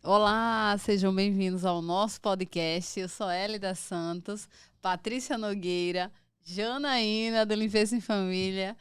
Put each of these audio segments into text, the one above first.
Olá, sejam bem-vindos ao nosso podcast. Eu sou Hélida Santos, Patrícia Nogueira, Janaína do Limpeza em Família,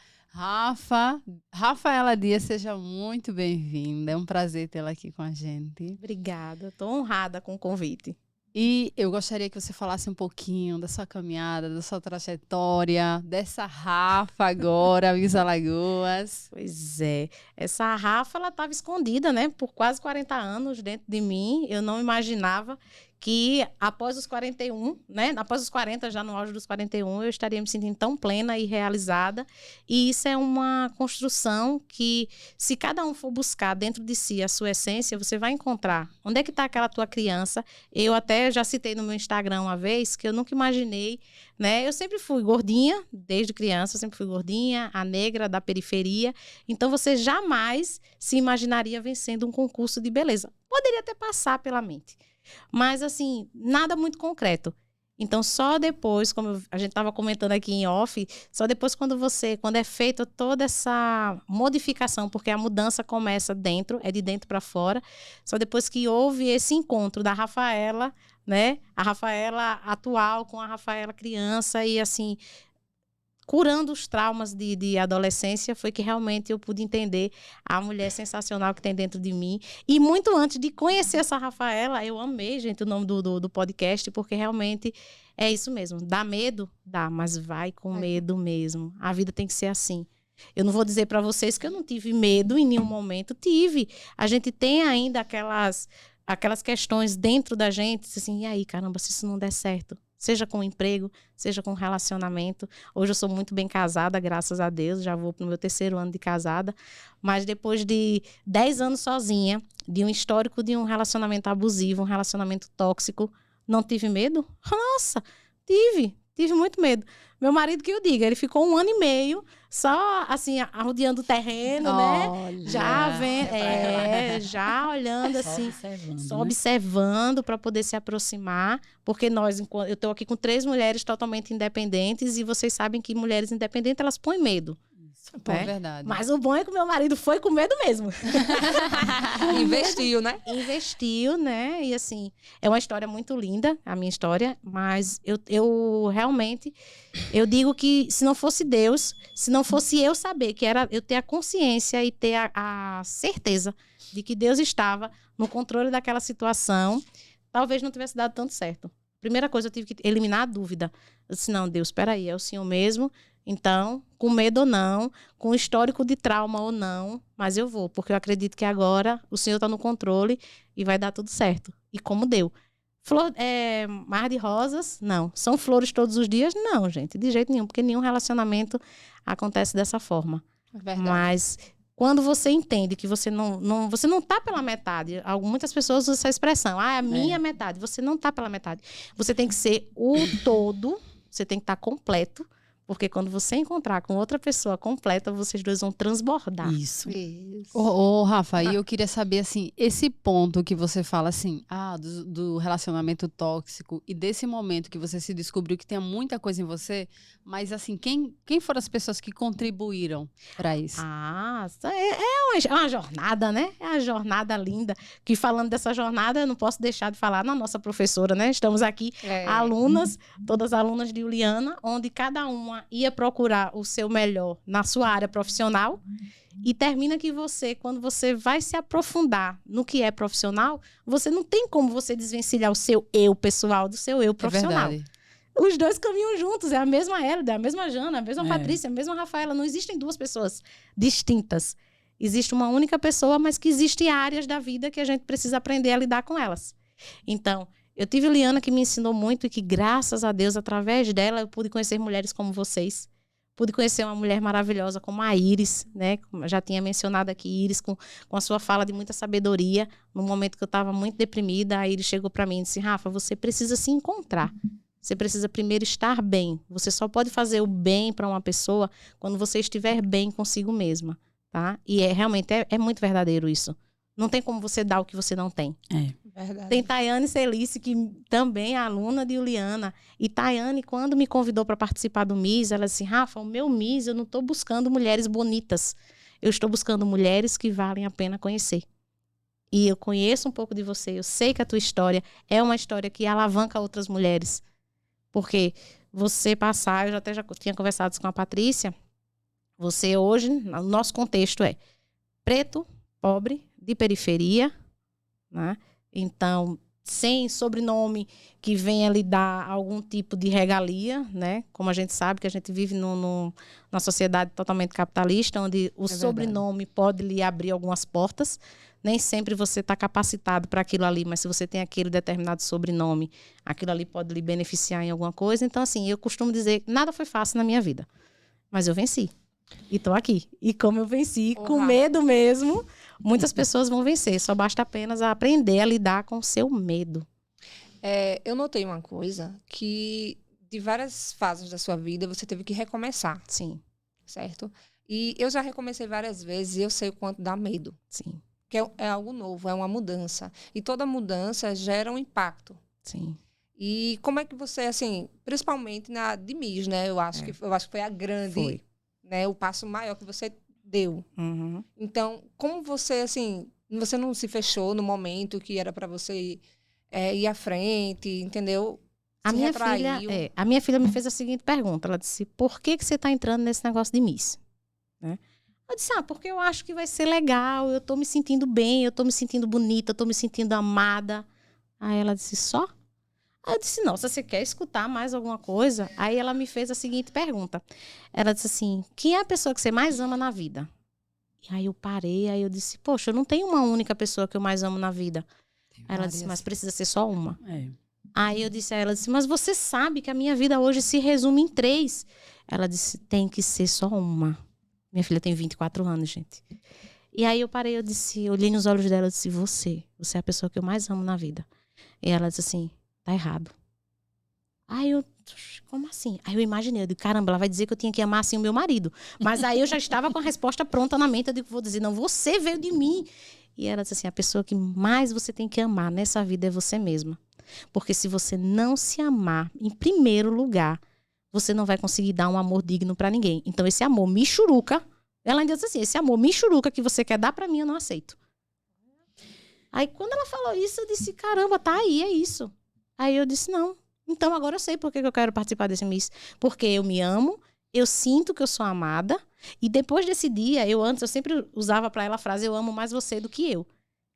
Rafaela Dias, seja muito bem-vinda. É um prazer tê-la aqui com a gente. Obrigada, estou honrada com o convite. E eu gostaria que você falasse um pouquinho da sua caminhada, da sua trajetória, dessa Rafa agora, Miss Alagoas. Pois é, essa Rafa, ela estava escondida, né, por quase 40 anos dentro de mim. Eu não imaginava que após os 41, né, após os 40, já no auge dos 41, eu estaria me sentindo tão plena e realizada. E isso é uma construção que, se cada um for buscar dentro de si a sua essência, você vai encontrar. Onde é que está aquela tua criança? Eu até já citei no meu Instagram uma vez que eu nunca imaginei, né? Eu sempre fui gordinha, desde criança, eu sempre fui gordinha, a negra da periferia. Então você jamais se imaginaria vencendo um concurso de beleza. Poderia até passar pela mente, mas assim, nada muito concreto. Então, só depois, como a gente estava comentando aqui em off, só depois quando é feita toda essa modificação, porque a mudança começa dentro, é de dentro para fora, só depois que houve esse encontro da Rafaela, né? A Rafaela atual com a Rafaela criança e assim, curando os traumas de adolescência, foi que realmente eu pude entender a mulher sensacional que tem dentro de mim. E muito antes de conhecer essa Rafaela, eu amei, gente, o nome do podcast, porque realmente é isso mesmo. Dá medo? Dá, mas vai com medo mesmo. A vida tem que ser assim. Eu não vou dizer para vocês que eu não tive medo em nenhum momento. Tive. A gente tem ainda aquelas questões dentro da gente, assim, e aí, caramba, se isso não der certo? Seja com emprego, seja com relacionamento. Hoje eu sou muito bem casada, graças a Deus, já vou para o meu 3º ano de casada, mas depois de 10 anos sozinha, de um histórico de um relacionamento abusivo, um relacionamento tóxico, não tive medo? Nossa, tive muito medo. Meu marido que eu diga, ele ficou 1 ano e meio só assim, arrodeando o terreno, Olha, né? Já olhando assim, só né? observando para poder se aproximar, porque eu estou aqui com 3 mulheres totalmente independentes e vocês sabem que mulheres independentes, elas põem medo. Pô, é verdade. Mas o bom é que o meu marido foi com medo mesmo. Investiu, né? Investiu, né? E assim, é uma história muito linda, a minha história, mas eu realmente, eu digo que se não fosse Deus, se não fosse eu saber, que era eu ter a consciência e ter a certeza de que Deus estava no controle daquela situação, talvez não tivesse dado tanto certo. Primeira coisa, eu tive que eliminar a dúvida. Eu disse, não, Deus, espera aí, é o Senhor mesmo. Então, com medo ou não, com histórico de trauma ou não, mas eu vou, porque eu acredito que agora o Senhor está no controle e vai dar tudo certo. E como deu. Mar de rosas? Não. São flores todos os dias? Não, gente, de jeito nenhum, porque nenhum relacionamento acontece dessa forma. Verdade. Mas quando você entende que você não está pela metade, muitas pessoas usam essa expressão, a minha metade, você não está pela metade. Você tem que ser o todo, você tem que estar completo, porque quando você encontrar com outra pessoa completa, vocês dois vão transbordar. Isso. Ô, Rafa, e eu queria saber, assim, esse ponto que você fala, assim, do relacionamento tóxico e desse momento que você se descobriu que tem muita coisa em você, mas, assim, quem foram as pessoas que contribuíram para isso? É uma jornada, né? É uma jornada linda. Que falando dessa jornada, eu não posso deixar de falar na nossa professora, né? Estamos aqui, alunas, todas alunas de Uliana, onde cada uma ia procurar o seu melhor na sua área profissional e termina que você, quando você vai se aprofundar no que é profissional, você não tem como você desvencilhar o seu eu pessoal do seu eu profissional. É verdade. Os dois caminham juntos, é a mesma Hélida, é a mesma Jana, a mesma Patrícia, a mesma Rafaela. Não existem 2 pessoas distintas. Existe uma única pessoa, mas que existem áreas da vida que a gente precisa aprender a lidar com elas. Então, eu tive Liana que me ensinou muito e que, graças a Deus, através dela, eu pude conhecer mulheres como vocês. Pude conhecer uma mulher maravilhosa como a Iris, né? Como eu já tinha mencionado aqui, Iris, com a sua fala de muita sabedoria. No momento que eu estava muito deprimida, a Iris chegou para mim e disse, Rafa, você precisa se encontrar. Você precisa primeiro estar bem. Você só pode fazer o bem para uma pessoa quando você estiver bem consigo mesma, tá? E realmente é muito verdadeiro isso. Não tem como você dar o que você não tem. Verdade. Tem Tayane Celice, que também é aluna de Uliana. E Tayane, quando me convidou para participar do MIS, ela disse, Rafa, o meu MIS, eu não estou buscando mulheres bonitas. Eu estou buscando mulheres que valem a pena conhecer. E eu conheço um pouco de você, eu sei que a tua história é uma história que alavanca outras mulheres. Porque você passar, eu já tinha conversado isso com a Patrícia, você hoje, o nosso contexto é preto, pobre, de periferia, né? Então, sem sobrenome que venha lhe dar algum tipo de regalia, né? Como a gente sabe que a gente vive numa sociedade totalmente capitalista, onde o sobrenome pode lhe abrir algumas portas. Nem sempre você está capacitado para aquilo ali, mas se você tem aquele determinado sobrenome, aquilo ali pode lhe beneficiar em alguma coisa. Então, assim, eu costumo dizer que nada foi fácil na minha vida, mas eu venci. E estou aqui. E como eu venci, com medo mesmo, muitas pessoas vão vencer. Só basta apenas aprender a lidar com o seu medo. Eu notei uma coisa, que de várias fases da sua vida, você teve que recomeçar. Sim. Certo? E eu já recomecei várias vezes e eu sei o quanto dá medo. Sim. Que é algo novo, é uma mudança. E toda mudança gera um impacto. Sim. E como é que você, assim, principalmente na de Miss, né? Eu acho que foi a grande, né? O passo maior que você deu. Uhum. Então, como você, assim, você não se fechou no momento que era para você ir à frente, entendeu? A minha filha me fez a seguinte pergunta. Ela disse, por que você está entrando nesse negócio de Miss? Né? Eu disse, porque eu acho que vai ser legal, eu tô me sentindo bem, eu tô me sentindo bonita, eu tô me sentindo amada. Aí ela disse, só? Aí eu disse, não, se você quer escutar mais alguma coisa. Aí ela me fez a seguinte pergunta. Ela disse assim, quem é a pessoa que você mais ama na vida? E aí eu parei, aí eu disse, poxa, eu não tenho uma única pessoa que eu mais amo na vida. Aí ela disse, mas precisa ser só uma. Aí eu disse a ela, mas você sabe que a minha vida hoje se resume em 3. Ela disse, tem que ser só uma. Minha filha tem 24 anos, gente. E aí eu parei, eu disse, olhei nos olhos dela, eu disse, você é a pessoa que eu mais amo na vida. E ela disse assim, tá errado. Aí eu, como assim? Aí eu imaginei, eu digo, caramba, ela vai dizer que eu tinha que amar assim o meu marido. Mas aí eu já estava com a resposta pronta na mente, eu digo, vou dizer, não, você veio de mim. E ela disse assim, a pessoa que mais você tem que amar nessa vida é você mesma. Porque se você não se amar, em primeiro lugar, você não vai conseguir dar um amor digno pra ninguém. Então, esse amor michuruca, ela ainda diz assim, esse amor michuruca que você quer dar pra mim, eu não aceito. Aí, quando ela falou isso, eu disse, caramba, tá aí, é isso. Aí eu disse, não. Então, agora eu sei por que eu quero participar desse Miss. Porque eu me amo, eu sinto que eu sou amada. E depois desse dia, eu sempre usava pra ela a frase, eu amo mais você do que eu.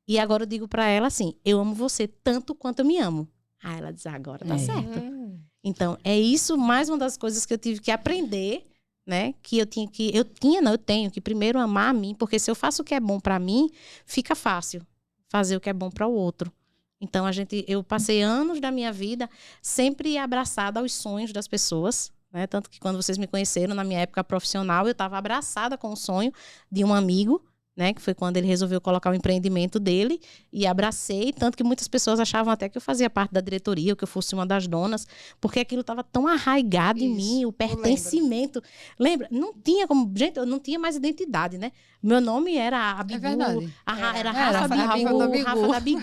E agora eu digo pra ela assim, eu amo você tanto quanto eu me amo. Aí ela diz, agora tá certo. Então, é isso mais uma das coisas que eu tive que aprender, né? Que eu tenho que primeiro amar a mim, porque se eu faço o que é bom pra mim, fica fácil fazer o que é bom para o outro. Então, eu passei anos da minha vida sempre abraçada aos sonhos das pessoas, né? Tanto que quando vocês me conheceram, na minha época profissional, eu estava abraçada com o sonho de um amigo, né? Que foi quando ele resolveu colocar o empreendimento dele, e abracei, tanto que muitas pessoas achavam até que eu fazia parte da diretoria, ou que eu fosse uma das donas, porque aquilo estava tão arraigado em mim, o pertencimento. Lembra? Não tinha como... Gente, eu não tinha mais identidade, né? Meu nome era Abigu. Verdade. Era Rafa da Bigu.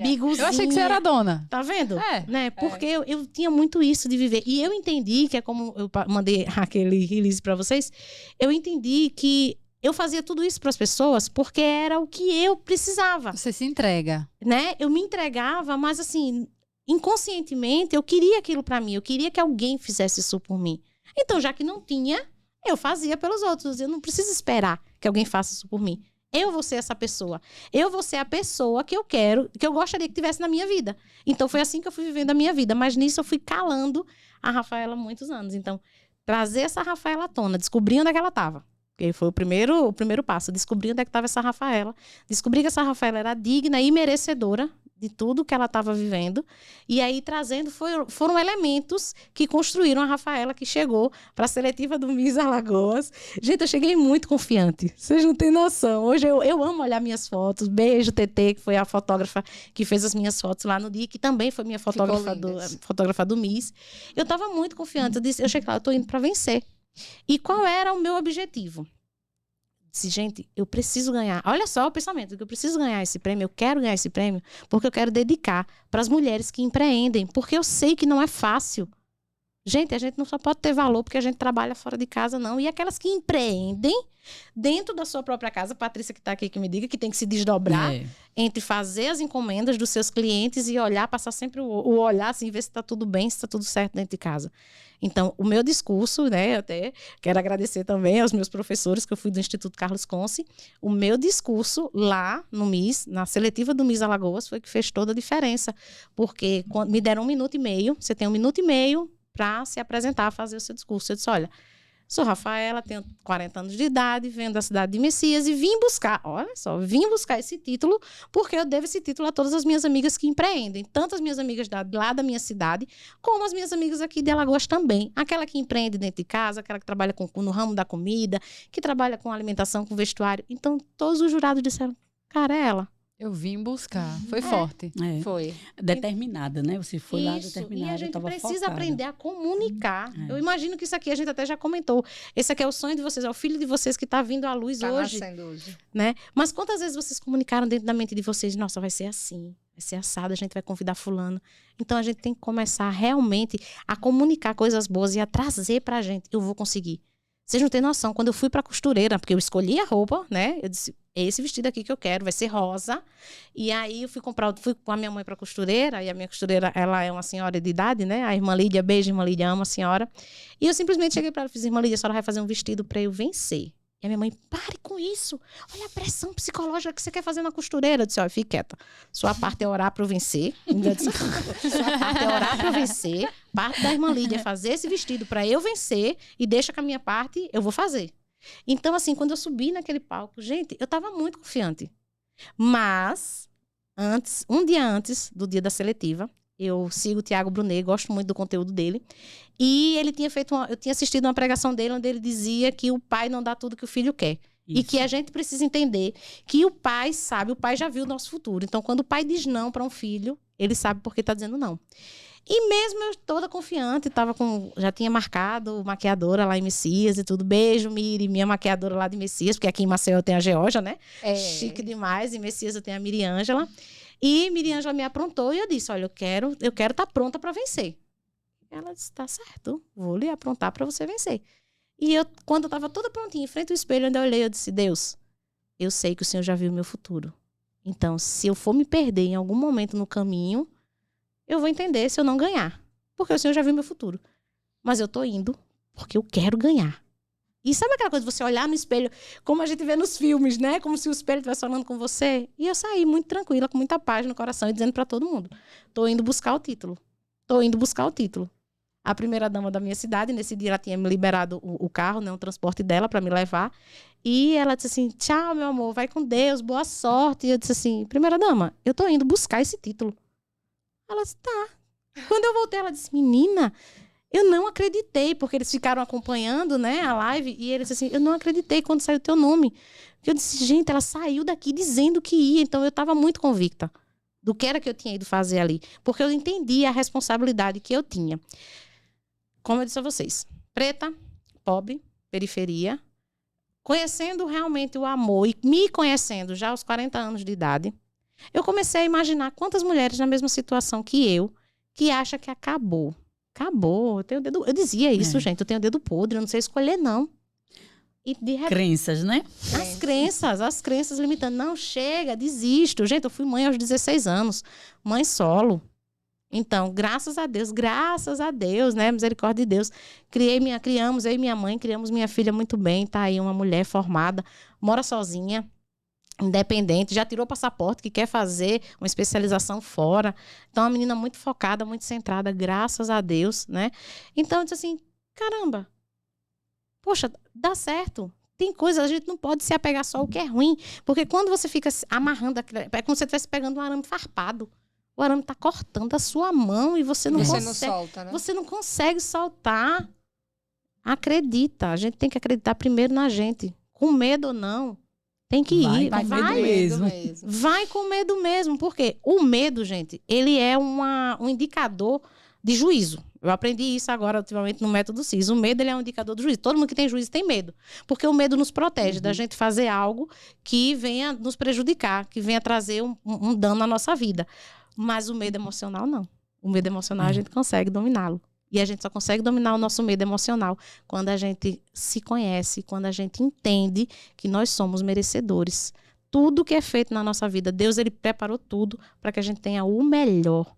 Biguzinha. Eu achei que você era dona. Tá vendo? Né? Porque eu tinha muito isso de viver. E eu entendi, que é como eu mandei aquele release para vocês, eu entendi que eu fazia tudo isso para as pessoas porque era o que eu precisava. Você se entrega. Né? Eu me entregava, mas assim, inconscientemente, eu queria aquilo para mim. Eu queria que alguém fizesse isso por mim. Então, já que não tinha, eu fazia pelos outros. Eu não preciso esperar que alguém faça isso por mim. Eu vou ser essa pessoa. Eu vou ser a pessoa que eu quero, que eu gostaria que tivesse na minha vida. Então, foi assim que eu fui vivendo a minha vida. Mas nisso eu fui calando a Rafaela há muitos anos. Então, trazer essa Rafaela à tona, descobrir onde é que ela estava. Porque foi o primeiro passo, descobrir onde é que estava essa Rafaela. Descobrir que essa Rafaela era digna e merecedora de tudo que ela estava vivendo. E aí, trazendo, foram elementos que construíram a Rafaela, que chegou para a seletiva do Miss Alagoas. Gente, eu cheguei muito confiante. Vocês não têm noção. Hoje eu amo olhar minhas fotos. Beijo, TT, que foi a fotógrafa que fez as minhas fotos lá no dia, que também foi minha fotógrafa do Miss. Eu estava muito confiante. Eu cheguei lá, eu estou indo para vencer. E qual era o meu objetivo? Disse, gente, eu preciso ganhar. Olha só o pensamento, que eu preciso ganhar esse prêmio, eu quero ganhar esse prêmio, porque eu quero dedicar para as mulheres que empreendem, porque eu sei que não é fácil. Gente, a gente não só pode ter valor porque a gente trabalha fora de casa, não. E aquelas que empreendem dentro da sua própria casa, Patrícia que está aqui que me diga, que tem que se desdobrar entre fazer as encomendas dos seus clientes e olhar, passar sempre o olhar, assim, ver se está tudo bem, se está tudo certo dentro de casa. Então, o meu discurso, né, eu até quero agradecer também aos meus professores, que eu fui do Instituto Carlos Conce, o meu discurso lá no MIS, na seletiva do MIS Alagoas, foi que fez toda a diferença, porque quando me deram 1 minuto e meio, você tem 1 minuto e meio para se apresentar, fazer o seu discurso. Eu disse, olha, sou Rafaela, tenho 40 anos de idade, venho da cidade de Messias e vim buscar esse título, porque eu devo esse título a todas as minhas amigas que empreendem, tanto as minhas amigas lá da minha cidade, como as minhas amigas aqui de Alagoas também. Aquela que empreende dentro de casa, aquela que trabalha no ramo da comida, que trabalha com alimentação, com vestuário. Então, todos os jurados disseram, cara, é ela. Eu vim buscar. Foi forte. Foi. Determinada, né? Você foi lá determinada. E a gente precisa focada. aprender a comunicar. Eu imagino que isso aqui a gente até já comentou. Esse aqui é o sonho de vocês, é o filho de vocês que está vindo à luz hoje. Nascendo hoje. Né? Mas quantas vezes vocês comunicaram dentro da mente de vocês? Nossa, vai ser assim, vai ser assado, a gente vai convidar fulano. Então a gente tem que começar realmente a comunicar coisas boas e a trazer pra gente. Eu vou conseguir. Vocês não têm noção. Quando eu fui pra costureira, porque eu escolhi a roupa, né? Eu disse, é esse vestido aqui que eu quero, vai ser rosa. E aí eu fui com a minha mãe pra costureira, e a minha costureira, ela é uma senhora de idade, né? A irmã Lídia, beijo, irmã Lídia, amo a senhora. E eu simplesmente cheguei pra ela e fiz, irmã Lídia, a senhora vai fazer um vestido pra eu vencer. E a minha mãe, pare com isso. Olha a pressão psicológica que você quer fazer na costureira. Eu disse, olha, fique quieta. Sua parte é orar para eu vencer. Sua parte é orar para eu vencer. Parte da irmã Lídia é fazer esse vestido para eu vencer. E deixa que a minha parte eu vou fazer. Então, assim, quando eu subi naquele palco, gente, eu estava muito confiante. Mas, um dia antes do dia da seletiva, eu sigo o Tiago Brunet, gosto muito do conteúdo dele. E ele tinha eu tinha assistido uma pregação dele onde ele dizia que o pai não dá tudo que o filho quer. Isso. E que a gente precisa entender que o pai sabe, o pai já viu o nosso futuro. Então, quando o pai diz não para um filho, ele sabe por que está dizendo não. E mesmo eu toda confiante, já tinha marcado maquiadora lá em Messias e tudo. Beijo, Miri, minha maquiadora lá de Messias, porque aqui em Maceió eu tenho a Georgia, né? Chique demais. Em Messias eu tenho a Miriângela. E Miriângela me aprontou e eu disse, olha, eu quero estar pronta para vencer. Ela disse, tá certo, vou lhe aprontar para você vencer. E quando eu estava toda prontinha, em frente ao espelho, onde eu olhei, eu disse, Deus, eu sei que o Senhor já viu o meu futuro. Então, se eu for me perder em algum momento no caminho, eu vou entender se eu não ganhar. Porque o Senhor já viu o meu futuro. Mas eu tô indo porque eu quero ganhar. E sabe aquela coisa de você olhar no espelho, como a gente vê nos filmes, né? Como se o espelho estivesse falando com você. E eu saí muito tranquila, com muita paz no coração e dizendo para todo mundo, tô indo buscar o título. Tô indo buscar o título. A primeira dama da minha cidade, nesse dia ela tinha me liberado o carro, né, o transporte dela para me levar. E ela disse assim, tchau, meu amor, vai com Deus, boa sorte. E eu disse assim, primeira dama, eu tô indo buscar esse título. Ela disse, tá. Quando eu voltei, ela disse, menina, eu não acreditei, porque eles ficaram acompanhando, né, a live, e eles disse assim, eu não acreditei quando saiu o teu nome. Eu disse, gente, ela saiu daqui dizendo que ia, então eu estava muito convicta do que era que eu tinha ido fazer ali, porque eu entendi a responsabilidade que eu tinha. Como eu disse a vocês, preta, pobre, periferia, conhecendo realmente o amor e me conhecendo já aos 40 anos de idade, eu comecei a imaginar quantas mulheres na mesma situação que eu, que acha que acabou. Acabou, eu dizia isso, gente, eu tenho o dedo podre, eu não sei escolher, não. E de repente, crenças, né? As crenças limitando. Não, chega, desisto. Gente, eu fui mãe aos 16 anos, mãe solo. Então, graças a Deus, né? Misericórdia de Deus. Criamos, eu e minha mãe, criamos minha filha muito bem, tá aí uma mulher formada, mora sozinha, independente, já tirou passaporte, que quer fazer uma especialização fora. Então, uma menina muito focada, muito centrada, graças a Deus, né? Então, eu disse assim, caramba, poxa, dá certo. Tem coisas, a gente não pode se apegar só ao que é ruim, porque quando você fica amarrando, é como se você estivesse pegando um arame farpado. O arame está cortando a sua mão e você não consegue. Não solta, né? Você não consegue soltar. Acredita. A gente tem que acreditar primeiro na gente. Com medo ou não, tem que ir. Vai com medo mesmo. Vai com medo mesmo. Porque o medo, gente, ele é um indicador de juízo. Eu aprendi isso agora, ultimamente, no método CIS. O medo, ele é um indicador de juízo. Todo mundo que tem juízo tem medo. Porque o medo nos protege da gente fazer algo que venha nos prejudicar, que venha trazer um dano à nossa vida. Mas o medo emocional, não. O medo emocional, a gente consegue dominá-lo. E a gente só consegue dominar o nosso medo emocional quando a gente se conhece, quando a gente entende que nós somos merecedores. Tudo que é feito na nossa vida, Deus, ele preparou tudo para que a gente tenha o melhor.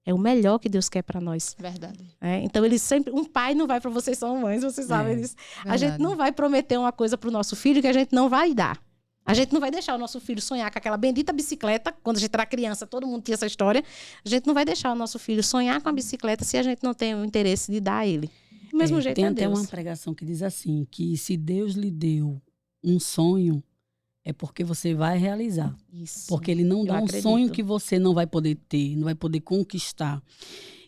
É o melhor que Deus quer para nós. Verdade. Então, ele sempre... Um pai não vai para vocês, são mães, vocês sabem disso. A gente Verdade. não vai prometer uma coisa para o nosso filho que a gente não vai dar. A gente não vai deixar o nosso filho sonhar com aquela bendita bicicleta. Quando a gente era criança, todo mundo tinha essa história. A gente não vai deixar o nosso filho sonhar com a bicicleta se a gente não tem o interesse de dar a ele. Do mesmo jeito tem é até Deus. uma pregação que diz assim, que se Deus lhe deu um sonho, é porque você vai realizar. Isso. Porque ele não Eu dá um acredito. sonho que você não vai poder ter, não vai poder conquistar.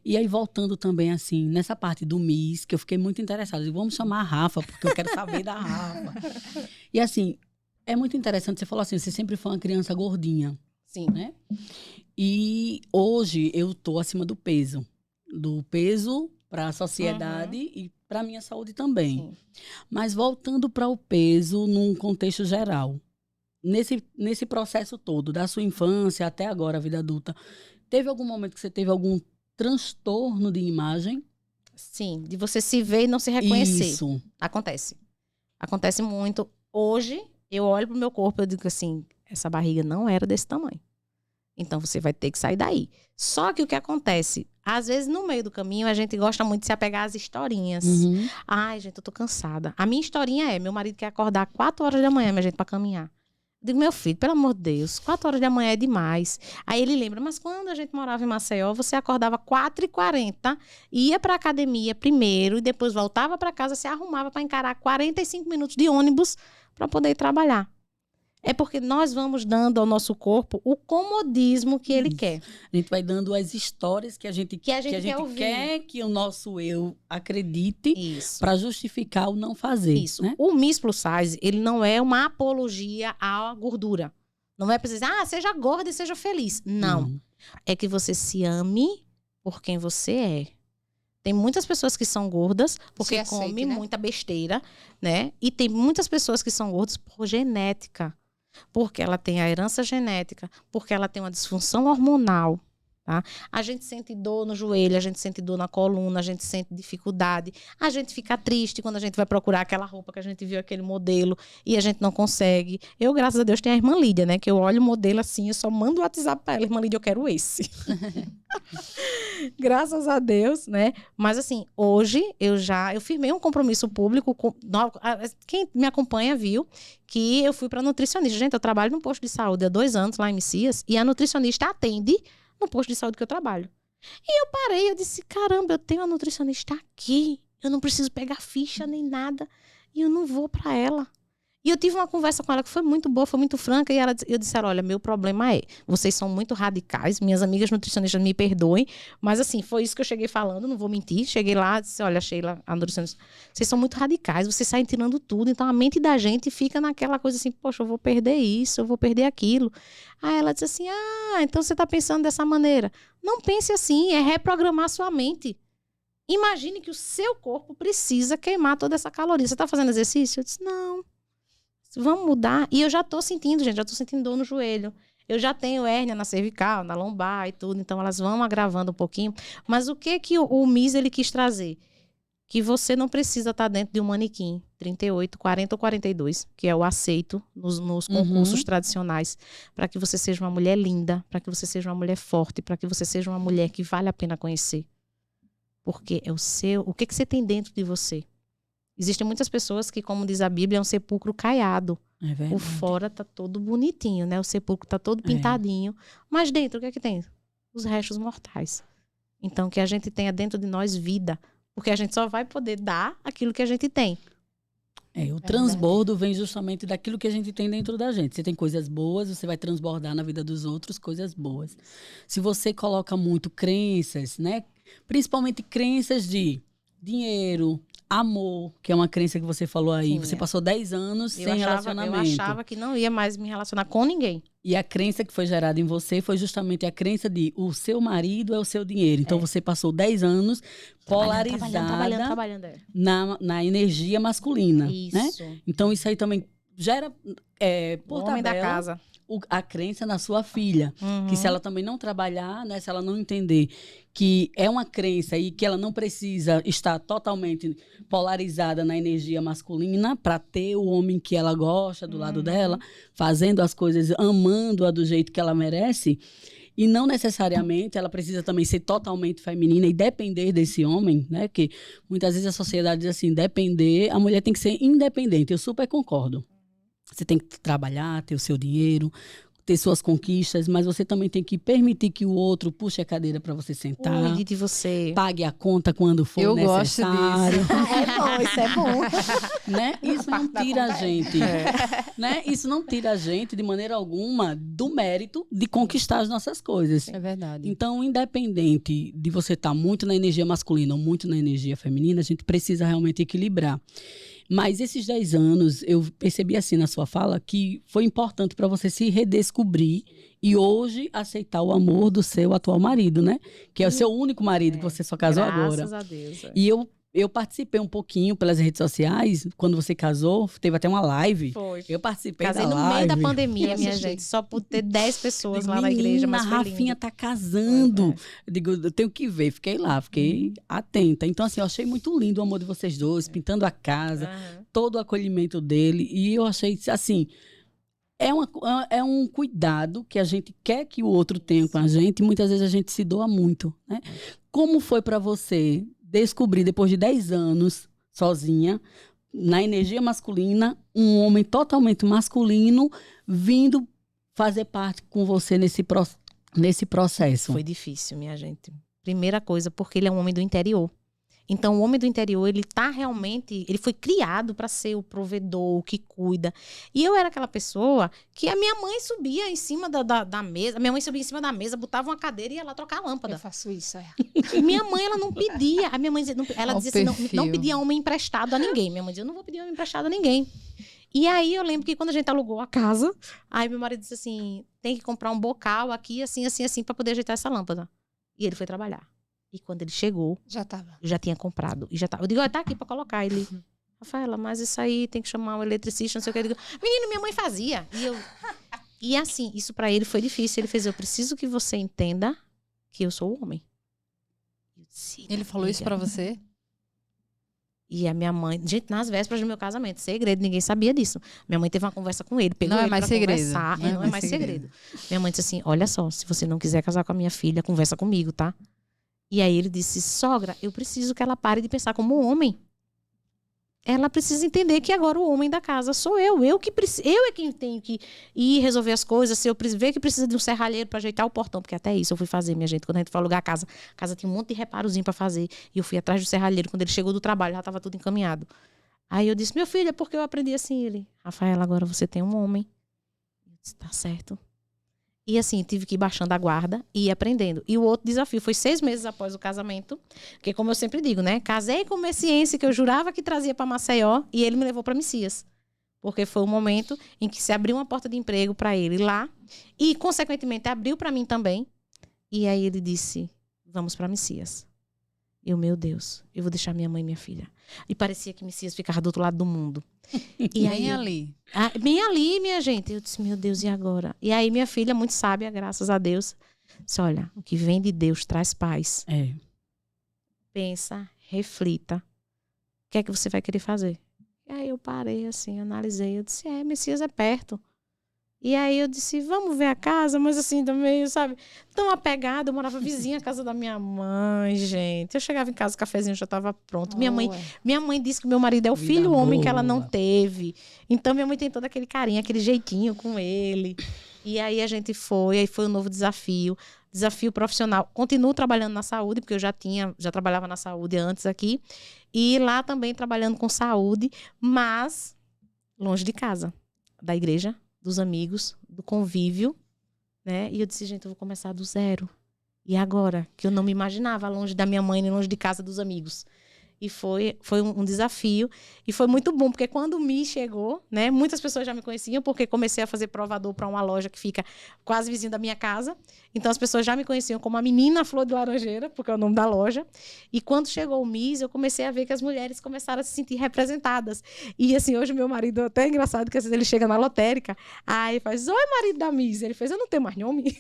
E aí, voltando também, assim, nessa parte do Miss, que eu fiquei muito interessada. Eu digo, vamos chamar a Rafa, porque eu quero saber da Rafa. E assim, é muito interessante, você falou assim, você sempre foi uma criança gordinha, Sim. né? E hoje eu tô acima do peso. Do peso para a sociedade e para a minha saúde também. Sim. Mas voltando para o peso num contexto geral. Nesse processo todo, da sua infância até agora, a vida adulta, teve algum momento que você teve algum transtorno de imagem? Sim, de você se ver e não se reconhecer. Isso. Acontece. Acontece muito. Hoje, eu olho pro meu corpo e eu digo assim, essa barriga não era desse tamanho. Então, você vai ter que sair daí. Só que o que acontece? Às vezes, no meio do caminho, a gente gosta muito de se apegar às historinhas. Uhum. Ai, gente, eu tô cansada. A minha historinha é, meu marido quer acordar 4 horas da manhã, minha gente, pra caminhar. Eu digo, meu filho, pelo amor de Deus, 4 horas da manhã é demais. Aí ele lembra, mas quando a gente morava em Maceió, você acordava 4h40, ia pra academia primeiro e depois voltava pra casa, se arrumava pra encarar 45 minutos de ônibus pra poder ir trabalhar. É porque nós vamos dando ao nosso corpo o comodismo que ele quer. A gente vai dando as histórias que a gente quer ouvir. quer que o nosso eu acredite Isso. para justificar o não fazer. Isso. Né? O Miss Plus Size, ele não é uma apologia à gordura. Não é pra dizer, seja gorda e seja feliz. Não. É que você se ame por quem você é. Tem muitas pessoas que são gordas porque Se aceite, comem né? muita besteira, né? E tem muitas pessoas que são gordas por genética. Porque ela tem a herança genética, porque ela tem uma disfunção hormonal, tá? A gente sente dor no joelho, a gente sente dor na coluna, a gente sente dificuldade, a gente fica triste quando a gente vai procurar aquela roupa que a gente viu, aquele modelo, e a gente não consegue. Eu, graças a Deus, tenho a irmã Lídia, né? Que eu olho o modelo assim, eu só mando o WhatsApp pra ela, irmã Lídia, eu quero esse. Graças a Deus, né? Mas assim, hoje eu firmei um compromisso público quem me acompanha viu que eu fui para nutricionista. Gente, eu trabalho num posto de saúde há 2 anos lá em Messias e a nutricionista atende no posto de saúde que eu trabalho. E eu parei, eu disse, caramba, eu tenho uma nutricionista aqui, eu não preciso pegar ficha nem nada e eu não vou para ela. E eu tive uma conversa com ela que foi muito boa, foi muito franca, e eu disse, olha, meu problema é, vocês são muito radicais, minhas amigas nutricionistas me perdoem, mas assim, foi isso que eu cheguei falando, não vou mentir, cheguei lá, disse, olha, Sheila, a nutricionista, vocês são muito radicais, vocês saem tirando tudo, então a mente da gente fica naquela coisa assim, poxa, eu vou perder isso, eu vou perder aquilo. Aí ela disse assim, então você tá pensando dessa maneira. Não pense assim, é reprogramar sua mente. Imagine que o seu corpo precisa queimar toda essa caloria. Você tá fazendo exercício? Eu disse, não. Vamos mudar. E eu já tô sentindo, gente, já tô sentindo dor no joelho. Eu já tenho hérnia na cervical, na lombar e tudo, então elas vão agravando um pouquinho. Mas o que o Miss ele quis trazer? Que você não precisa estar dentro de um manequim 38, 40 ou 42, que é o aceito nos concursos tradicionais, para que você seja uma mulher linda, para que você seja uma mulher forte, para que você seja uma mulher que vale a pena conhecer. Porque é o que você tem dentro de você. Existem muitas pessoas que, como diz a Bíblia, é um sepulcro caiado. É verdade. Por fora tá todo bonitinho, né? O sepulcro tá todo pintadinho. Mas dentro, o que é que tem? Os restos mortais. Então, que a gente tenha dentro de nós vida. Porque a gente só vai poder dar aquilo que a gente tem. O transbordo vem justamente daquilo que a gente tem dentro da gente. Você tem coisas boas, você vai transbordar na vida dos outros coisas boas. Se você coloca muito crenças, né? Principalmente crenças de dinheiro, amor, que é uma crença que você falou aí. Sim, você passou 10 anos sem relacionamento. Eu achava que não ia mais me relacionar com ninguém. E a crença que foi gerada em você foi justamente a crença de o seu marido é o seu dinheiro. Então você passou 10 anos polarizada trabalhando. na energia masculina. Isso. Né? Então isso aí também gera, por o homem tabela, da casa. a crença na sua filha. Que se ela também não trabalhar, né, se ela não entender que é uma crença e que ela não precisa estar totalmente polarizada na energia masculina para ter o homem que ela gosta do lado dela, fazendo as coisas, amando-a do jeito que ela merece. E não necessariamente ela precisa também ser totalmente feminina e depender desse homem, né? Que muitas vezes a sociedade diz assim, a mulher tem que ser independente. Eu super concordo. Você tem que trabalhar, ter o seu dinheiro, ter suas conquistas, mas você também tem que permitir que o outro puxe a cadeira para você sentar. Cuide de você. Pague a conta quando for necessário. Gosto disso. É bom, isso é bom. Né? Isso não tira a gente. Né? Isso não tira a gente, de maneira alguma, do mérito de conquistar as nossas coisas. É verdade. Então, independente de você estar muito na energia masculina ou muito na energia feminina, a gente precisa realmente equilibrar. Mas esses 10 anos, eu percebi assim na sua fala que foi importante para você se redescobrir e hoje aceitar o amor do seu atual marido, né? Que é o seu único marido que você só casou agora. Graças a Deus. E eu participei um pouquinho pelas redes sociais, quando você casou, teve até uma live. Foi. Eu participei Casei da no live. meio da pandemia, minha gente. Só por ter 10 pessoas lá na igreja, mas foi a lindo. Rafinha tá casando. Eu digo, eu tenho que ver. Fiquei lá, fiquei atenta. Então, assim, eu achei muito lindo o amor de vocês dois, pintando a casa, todo o acolhimento dele. E eu achei, assim, é um cuidado que a gente quer que o outro tenha com a gente. E muitas vezes a gente se doa muito, né? Como foi para você descobrir, depois de 10 anos, sozinha, na energia masculina, um homem totalmente masculino vindo fazer parte com você nesse processo? Foi difícil, minha gente. Primeira coisa, porque ele é um homem do interior. Então, o homem do interior, ele foi criado para ser o provedor, o que cuida. E eu era aquela pessoa que a minha mãe subia em cima da mesa, minha mãe subia em cima da mesa, botava uma cadeira e ia lá trocar a lâmpada. Eu faço isso, E minha mãe, ela não pedia. A minha mãe ela dizia assim, não pedia homem emprestado a ninguém. Minha mãe dizia, eu não vou pedir homem emprestado a ninguém. E aí, eu lembro que quando a gente alugou a casa, aí meu marido disse assim, tem que comprar um bocal aqui, assim, assim, assim, para poder ajeitar essa lâmpada. E ele foi trabalhar. E quando ele chegou, eu já tinha comprado. E já tava. Eu digo, tá aqui pra colocar. Ele, Rafaela, mas isso aí tem que chamar um eletricista, não sei o que. Eu digo, menino, minha mãe fazia. E assim, isso pra ele foi difícil. Ele fez, eu preciso que você entenda que eu sou o homem. Ele falou isso pra você? E a minha mãe, gente, nas vésperas do meu casamento, segredo, ninguém sabia disso. Minha mãe teve uma conversa com ele, pegou não ele é mais pra segredo. conversar. Não é mais segredo. Minha mãe disse assim, olha só, se você não quiser casar com a minha filha, conversa comigo, tá? E aí ele disse, sogra, eu preciso que ela pare de pensar como um homem. Ela precisa entender que agora o homem da casa sou eu. Eu é quem tenho que ir resolver as coisas. Se eu ver que precisa de um serralheiro para ajeitar o portão, porque até isso eu fui fazer, minha gente. Quando a gente foi alugar a casa tinha um monte de reparozinho para fazer. E eu fui atrás do serralheiro. Quando ele chegou do trabalho, já estava tudo encaminhado. Aí eu disse, meu filho, é porque eu aprendi assim. Ele, Rafaela, agora você tem um homem. Eu disse, tá certo. E assim, tive que ir baixando a guarda e ir aprendendo. E o outro desafio foi 6 meses após o casamento, porque como eu sempre digo, né? Casei com o messiense que eu jurava que trazia para Maceió e ele me levou para Messias. Porque foi o momento em que se abriu uma porta de emprego para ele lá e, consequentemente, abriu para mim também. E aí ele disse, vamos para Messias. Eu, meu Deus, eu vou deixar minha mãe e minha filha. E parecia que Messias ficava do outro lado do mundo. E bem ali. Bem ali, minha gente. Eu disse, meu Deus, e agora? E aí minha filha, muito sábia, graças a Deus, disse, olha, o que vem de Deus traz paz. Pensa, reflita. O que é que você vai querer fazer? E aí eu parei assim, analisei. Eu disse, Messias é perto. E aí eu disse, vamos ver a casa, mas assim, também, sabe, tão apegada. Eu morava vizinha à casa da minha mãe, gente. Eu chegava em casa, o cafezinho já estava pronto. Minha mãe disse que meu marido é o filho homem que ela não teve. Então minha mãe tem todo aquele carinho, aquele jeitinho com ele. E aí a gente aí foi um novo desafio profissional. Continuo trabalhando na saúde, porque eu já trabalhava na saúde antes aqui. E lá também trabalhando com saúde, mas longe de casa, da igreja, dos amigos, do convívio, né? E eu disse, gente, eu vou começar do zero. E agora? Que eu não me imaginava longe da minha mãe, nem longe de casa dos amigos. E foi um desafio. E foi muito bom, porque quando o Mi chegou, né? Muitas pessoas já me conheciam, porque comecei a fazer provador para uma loja que fica quase vizinho da minha casa. Então, as pessoas já me conheciam como a menina Flor de Laranjeira, porque é o nome da loja. E quando chegou o Miss, eu comecei a ver que as mulheres começaram a se sentir representadas. E, assim, hoje meu marido, até é engraçado, que às vezes ele chega na lotérica, aí faz, oi, marido da Miss. Ele fez, eu não tenho mais nome.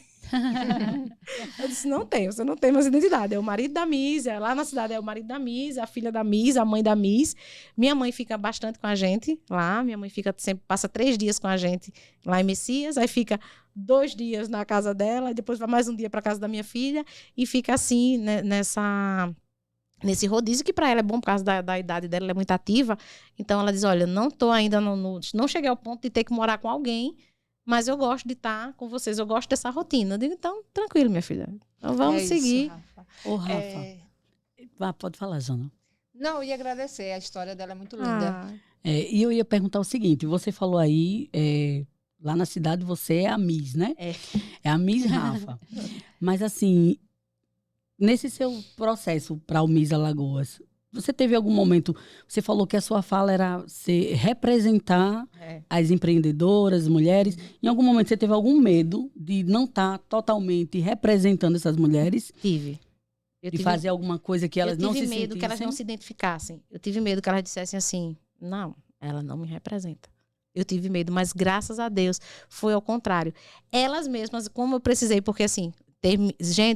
Eu disse, não tenho, você não tem mais identidade. É o marido da Miss, lá na cidade é o marido da Miss, a filha da Miss, a mãe da Miss. Minha mãe fica bastante com a gente lá. Minha mãe sempre passa 3 dias com a gente lá em Messias, aí fica 2 dias na casa dela, e depois vai mais um dia para casa da minha filha, e fica assim, né, nesse rodízio, que para ela é bom por causa da idade dela, ela é muito ativa. Então ela diz, olha, não tô ainda não cheguei ao ponto de ter que morar com alguém, mas eu gosto de estar com vocês, eu gosto dessa rotina. Eu digo, então, tranquilo, minha filha. Então vamos seguir. Rafa. Ô, Rafa, pode falar, Jana. Não, eu ia agradecer, a história dela é muito linda. E eu ia perguntar o seguinte, você falou aí, lá na cidade você é a Miss, né? É a Miss Rafa. Mas assim, nesse seu processo para o Miss Alagoas, você teve algum momento, você falou que a sua fala era representar as empreendedoras, mulheres. Em algum momento você teve algum medo de não estar totalmente representando essas mulheres? Tive. Fazer alguma coisa que elas não se sentissem? Eu tive medo que elas não se identificassem. Eu tive medo que elas dissessem assim, não, ela não me representa. Eu tive medo, mas graças a Deus foi ao contrário. Elas mesmas, como eu precisei, porque assim,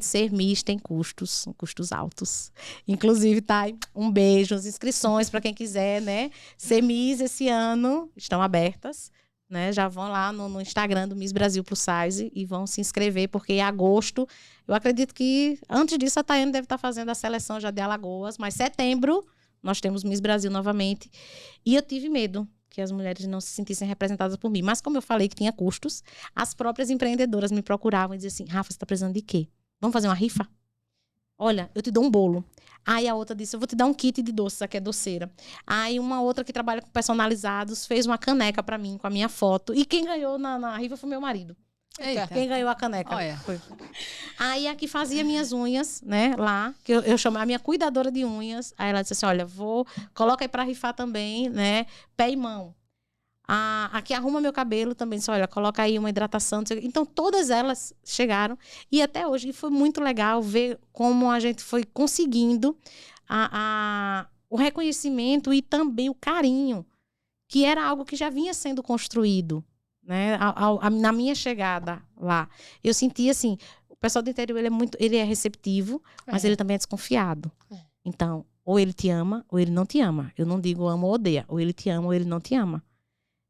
ser Miss tem custos altos. Inclusive, tá aí um beijo, as inscrições para quem quiser, né? Ser Miss esse ano estão abertas, né? Já vão lá no Instagram do Miss Brasil Plus Size e vão se inscrever, porque em agosto, eu acredito que antes disso a Tayane deve estar fazendo a seleção já de Alagoas, mas setembro nós temos Miss Brasil novamente. E eu tive medo que as mulheres não se sentissem representadas por mim. Mas como eu falei que tinha custos, as próprias empreendedoras me procuravam e diziam assim, Rafa, você está precisando de quê? Vamos fazer uma rifa? Olha, eu te dou um bolo. Aí a outra disse, eu vou te dar um kit de doces, aqui é doceira. Aí uma outra que trabalha com personalizados fez uma caneca para mim, com a minha foto. E quem ganhou na rifa foi meu marido. Eita. Quem ganhou a caneca? Olha. Foi. Aí a que fazia minhas unhas, né, lá, que eu chamava a minha cuidadora de unhas. Aí ela disse assim, olha, coloca aí para rifar também, né, pé e mão. A que arruma meu cabelo também disse, olha, coloca aí uma hidratação. Então todas elas chegaram e até hoje foi muito legal ver como a gente foi conseguindo o reconhecimento e também o carinho, que era algo que já vinha sendo construído. Né? Na minha chegada lá, eu senti assim, o pessoal do interior ele é receptivo, mas ele também é desconfiado. Então, ou ele te ama, ou ele não te ama. Eu não digo ama ou odeia, ou ele te ama, ou ele não te ama.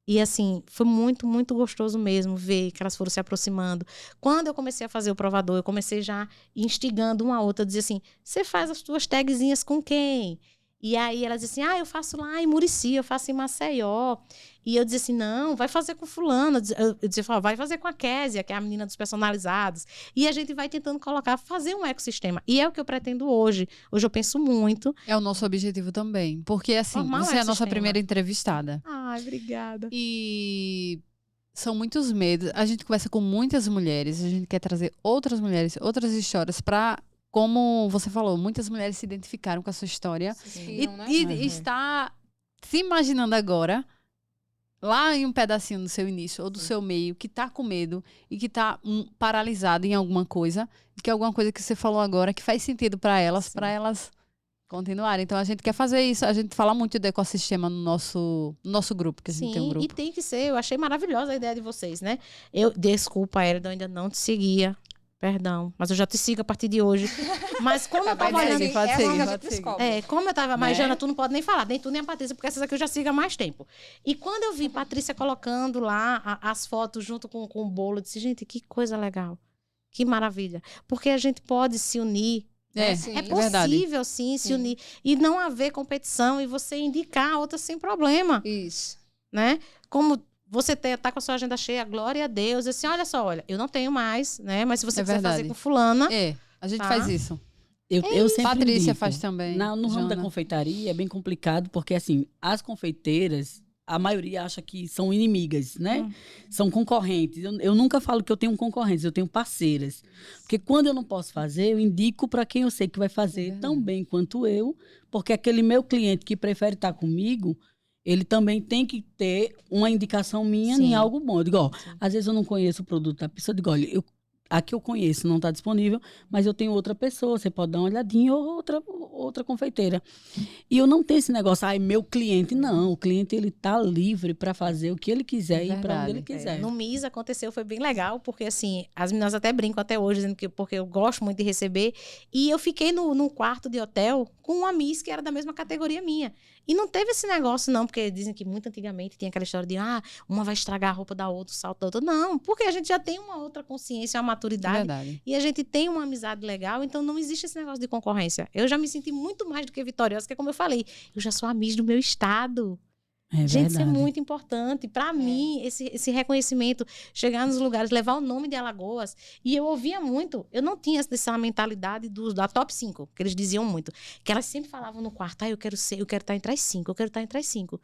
E assim, foi muito, muito gostoso mesmo ver que elas foram se aproximando. Quando eu comecei a fazer o provador, eu comecei já instigando uma a outra, dizer assim, você faz as tuas tagzinhas com quem? E aí ela dizia assim, eu faço lá em Murici, eu faço em Maceió. E eu dizia assim, não, vai fazer com fulano. Eu dizia, vai fazer com a Késia, que é a menina dos personalizados. E a gente vai tentando fazer um ecossistema. E é o que eu pretendo hoje. Hoje eu penso muito. É o nosso objetivo também. Porque, assim, você é a nossa primeira entrevistada. Ai, obrigada. E são muitos medos. A gente conversa com muitas mulheres. A gente quer trazer outras mulheres, outras histórias para... Como você falou, muitas mulheres se identificaram com a sua história. E está se imaginando agora, lá em um pedacinho do seu início ou do seu meio, que está com medo e que está paralisado em alguma coisa, que é alguma coisa que você falou agora que faz sentido para elas continuarem. Então, a gente quer fazer isso. A gente fala muito do ecossistema no nosso grupo, que a gente tem um grupo. E tem que ser. Eu achei maravilhosa a ideia de vocês, né? Desculpa, Hélida, eu ainda não te seguia. Perdão, mas eu já te sigo a partir de hoje. Mas como eu tava olhando... como eu tava... Mas, Jana, tu não pode nem falar, nem tu nem a Patrícia, porque essas aqui eu já sigo há mais tempo. E quando eu vi Patrícia colocando lá as fotos junto com o bolo, eu disse, gente, que coisa legal. Que maravilha. Porque a gente pode se unir. É possível, sim, se unir. E não haver competição e você indicar a outra sem problema. Isso. Né? Como... Você tá com a sua agenda cheia, glória a Deus. Assim, olha, eu não tenho mais, né? Mas se você quiser fazer com fulana... a gente faz isso. Eu sempre Patrícia digo, faz também. No ramo da confeitaria é bem complicado, porque assim, as confeiteiras, a maioria acha que são inimigas, né? São concorrentes. Eu nunca falo que eu tenho concorrentes, eu tenho parceiras. Porque quando eu não posso fazer, eu indico para quem eu sei que vai fazer tão bem quanto eu, porque aquele meu cliente que prefere estar comigo, ele também tem que ter uma indicação minha em algo bom. Eu digo, ó, às vezes eu não conheço o produto da pessoa, eu digo, olha, aqui eu conheço, não está disponível, mas eu tenho outra pessoa, você pode dar uma olhadinha, ou outra confeiteira. E eu não tenho esse negócio, meu cliente, não. O cliente, ele tá livre para fazer o que ele quiser e ir para onde ele quiser. No MIS aconteceu, foi bem legal, porque assim, as meninas até brincam até hoje, dizendo que porque eu gosto muito de receber, e eu fiquei num quarto de hotel com uma Miss que era da mesma categoria minha. E não teve esse negócio, não, porque dizem que muito antigamente tinha aquela história de, uma vai estragar a roupa da outra, o salto da outra. Não, porque a gente já tem uma outra consciência, uma maturidade. E a gente tem uma amizade legal, então não existe esse negócio de concorrência. Eu já me senti muito mais do que vitoriosa, porque como eu falei, eu já sou a Miss do meu estado. Gente, isso é muito importante. Para mim, esse reconhecimento, chegar nos lugares, levar o nome de Alagoas. E eu ouvia muito, eu não tinha essa mentalidade da top 5, que eles diziam muito. Que elas sempre falavam no quarto, eu quero estar entre as 5, eu quero estar entre as 5.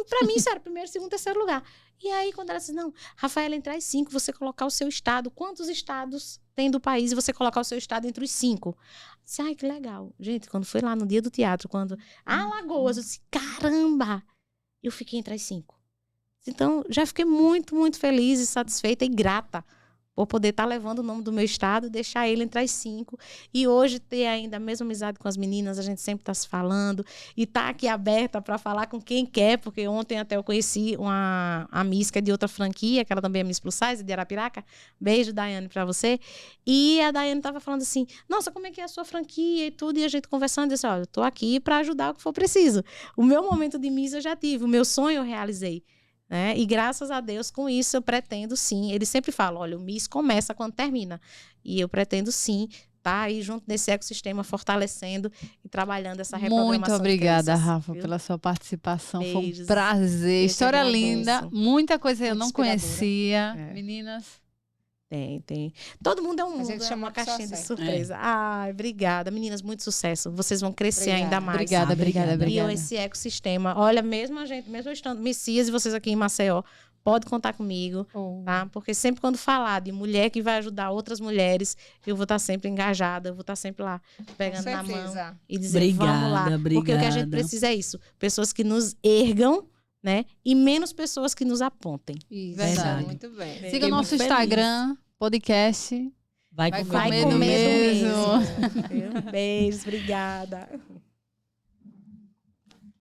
Para mim, isso era primeiro, segundo, terceiro lugar. E aí, quando ela disse, não, Rafaela, entre as 5, você colocar o seu estado, quantos estados tem do país, e você colocar o seu estado entre os 5. Disse, que legal. Gente, quando foi lá no dia do teatro, Alagoas, eu disse, caramba! Eu fiquei entre as 5. Então, já fiquei muito, muito feliz e satisfeita e grata por poder estar levando o nome do meu estado e deixar ele entre as 5. E hoje ter ainda a mesma amizade com as meninas, a gente sempre está se falando. E tá aqui aberta para falar com quem quer, porque ontem até eu conheci a Miss, que é de outra franquia, que ela também é Miss Plus Size, de Arapiraca. Beijo, Daiane, para você. E a Daiane estava falando assim, nossa, como é que é a sua franquia e tudo? E a gente conversando, disse, olha, eu tô aqui para ajudar o que for preciso. O meu momento de Miss eu já tive, o meu sonho eu realizei. E graças a Deus, com isso, eu pretendo sim. Eles sempre falam, olha, o MIS começa quando termina. E eu pretendo sim estar aí junto nesse ecossistema, fortalecendo e trabalhando essa reprogramação. Muito obrigada, Rafa, pela sua participação. Beijos. Foi um prazer. História linda. Muita coisa eu não conhecia. Meninas... Tem. Todo mundo é um mundo, é uma caixinha de surpresa. Ai, obrigada. Meninas, muito sucesso. Vocês vão crescer ainda mais. Obrigada. E esse ecossistema, olha, mesmo eu estando Messias e vocês aqui em Maceió, pode contar comigo, tá? Porque sempre quando falar de mulher que vai ajudar outras mulheres, eu vou estar sempre engajada, eu vou estar sempre lá, pegando na mão e dizer, vamos lá. Porque o que a gente precisa é isso. Pessoas que nos ergam, né? E menos pessoas que nos apontem. Isso. Verdade. Muito bem. Siga o nosso Instagram, podcast. Vai comer mesmo. Beijos, obrigada.